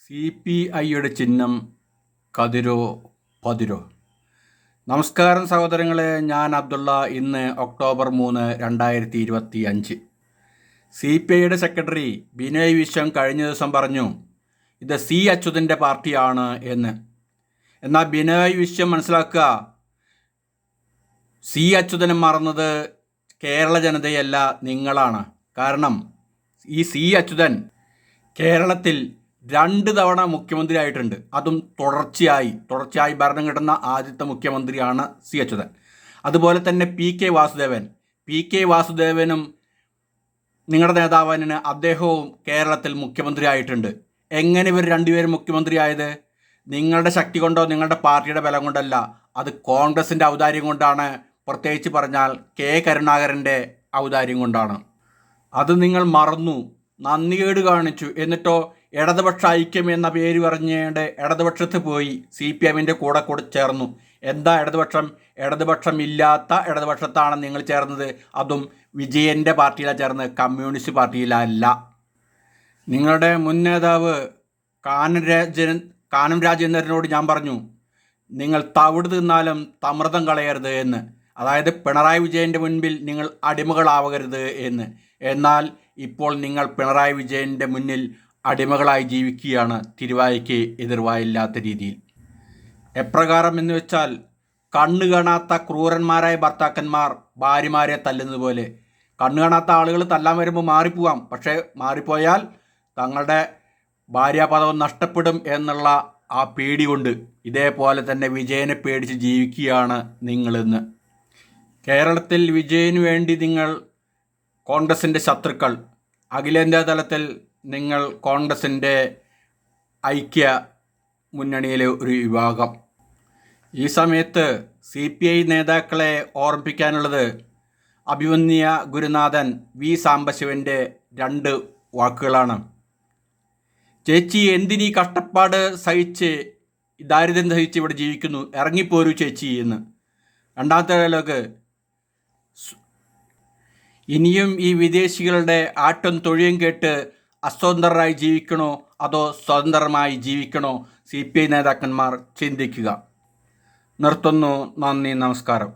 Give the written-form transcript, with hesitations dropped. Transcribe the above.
CPIയുടെ ചിഹ്നം കതിരോ പതിരോ. നമസ്കാരം സഹോദരങ്ങളെ, ഞാൻ അബ്ദുള്ള. ഇന്ന് ഒക്ടോബർ 3, 2025. CPIയുടെ സെക്രട്ടറി ബിനോയ് വിശ്വം കഴിഞ്ഞ ദിവസം പറഞ്ഞു ഇത് സി അച്യുതൻ്റെ പാർട്ടിയാണ് എന്ന്. എന്നാൽ ബിനോയ് വിശ്വം മനസ്സിലാക്കുക, സി അച്യുതനെ മറന്നത് കേരള ജനതയല്ല, നിങ്ങളാണ്. കാരണം ഈ സി അച്യുതൻ കേരളത്തിൽ 2 തവണ മുഖ്യമന്ത്രി ആയിട്ടുണ്ട്. അതും തുടർച്ചയായി ഭരണം കിട്ടുന്ന ആദ്യത്തെ മുഖ്യമന്ത്രിയാണ് സി അച്യുതൻ. അതുപോലെ തന്നെ പി കെ വാസുദേവനും നിങ്ങളുടെ നേതാവിന് അദ്ദേഹവും കേരളത്തിൽ മുഖ്യമന്ത്രി ആയിട്ടുണ്ട്. എങ്ങനെ ഇവർ രണ്ടുപേരും മുഖ്യമന്ത്രി ആയത്? നിങ്ങളുടെ ശക്തി കൊണ്ടോ നിങ്ങളുടെ പാർട്ടിയുടെ ബലം കൊണ്ടല്ല, അത് കോൺഗ്രസിൻ്റെ ഔദാര്യം കൊണ്ടാണ്. പ്രത്യേകിച്ച് പറഞ്ഞാൽ കെ കരുണാകരൻ്റെ ഔദാര്യം കൊണ്ടാണ്. അത് നിങ്ങൾ മറന്നു, നന്ദികേട് കാണിച്ചു. എന്നിട്ടോ ഇടതുപക്ഷ ഐക്യം എന്ന പേര് പറഞ്ഞേണ്ട ഇടതുപക്ഷത്ത് പോയി CPIൻ്റെ കൂടെ ചേർന്നു. എന്താ ഇടതുപക്ഷം ഇല്ലാത്ത ഇടതുപക്ഷത്താണ് നിങ്ങൾ ചേർന്നത്. അതും വിജയൻ്റെ പാർട്ടിയിലാണ് ചേർന്നത്, കമ്മ്യൂണിസ്റ്റ് പാർട്ടിയിലല്ല. നിങ്ങളുടെ മുൻ നേതാവ് കാനം രാജേന്ദ്രനോട് ഞാൻ പറഞ്ഞു, നിങ്ങൾ തവിട് തിന്നാലും തമൃതം കളയരുത് എന്ന്. അതായത് പിണറായി വിജയൻ്റെ മുൻപിൽ നിങ്ങൾ അടിമകളാവരുത് എന്ന്. എന്നാൽ ഇപ്പോൾ നിങ്ങൾ പിണറായി വിജയൻ്റെ മുന്നിൽ അടിമകളായി ജീവിക്കുകയാണ്, തിരുവായ്ക്ക് എതിർവായില്ലാത്ത രീതിയിൽ. എപ്രകാരം എന്ന് വെച്ചാൽ, കണ്ണു കാണാത്ത ക്രൂരന്മാരായ ഭർത്താക്കന്മാർ ഭാര്യമാരെ തല്ലുന്നത് പോലെ. കണ്ണു കാണാത്ത ആളുകൾ തല്ലാൻ വരുമ്പോൾ മാറിപ്പോവാം, പക്ഷേ മാറിപ്പോയാൽ തങ്ങളുടെ ഭാര്യാപദം നഷ്ടപ്പെടും എന്നുള്ള ആ പേടി കൊണ്ട് ഇതേപോലെ തന്നെ വിജയനെ പേടിച്ച് ജീവിക്കുകയാണ് നിങ്ങളിന്ന്. കേരളത്തിൽ വിജയന് വേണ്ടി നിങ്ങൾ കോൺഗ്രസിൻ്റെ ശത്രുക്കൾ, അഖിലേന്ത്യാ തലത്തിൽ നിങ്ങൾ കോൺഗ്രസിൻ്റെ ഐക്യ മുന്നണിയിലെ ഒരു വിഭാഗം. ഈ സമയത്ത് CPI നേതാക്കളെ ഓർമ്മിപ്പിക്കാനുള്ളത് അഭിമന്യ ഗുരുനാഥൻ വി സാംബശിവൻ്റെ 2 വാക്കുകളാണ്. ചേച്ചി എന്തിനീ കഷ്ടപ്പാട് സഹിച്ച്, ദാരിദ്ര്യം സഹിച്ച് ഇവിടെ ജീവിക്കുന്നു, ഇറങ്ങിപ്പോരൂ ചേച്ചി എന്ന്. രണ്ടാമത്തെ ഡയലോഗ്, ഇനിയും ഈ വിദേശികളുടെ ആട്ടും തൊഴിയും കേട്ട് അസ്വതന്ത്രരായി ജീവിക്കണോ അതോ സ്വതന്ത്രമായി ജീവിക്കണോ? CPI നേതാക്കന്മാർ ചിന്തിക്കുക. നിർത്തുന്നു. നന്ദി, നമസ്കാരം.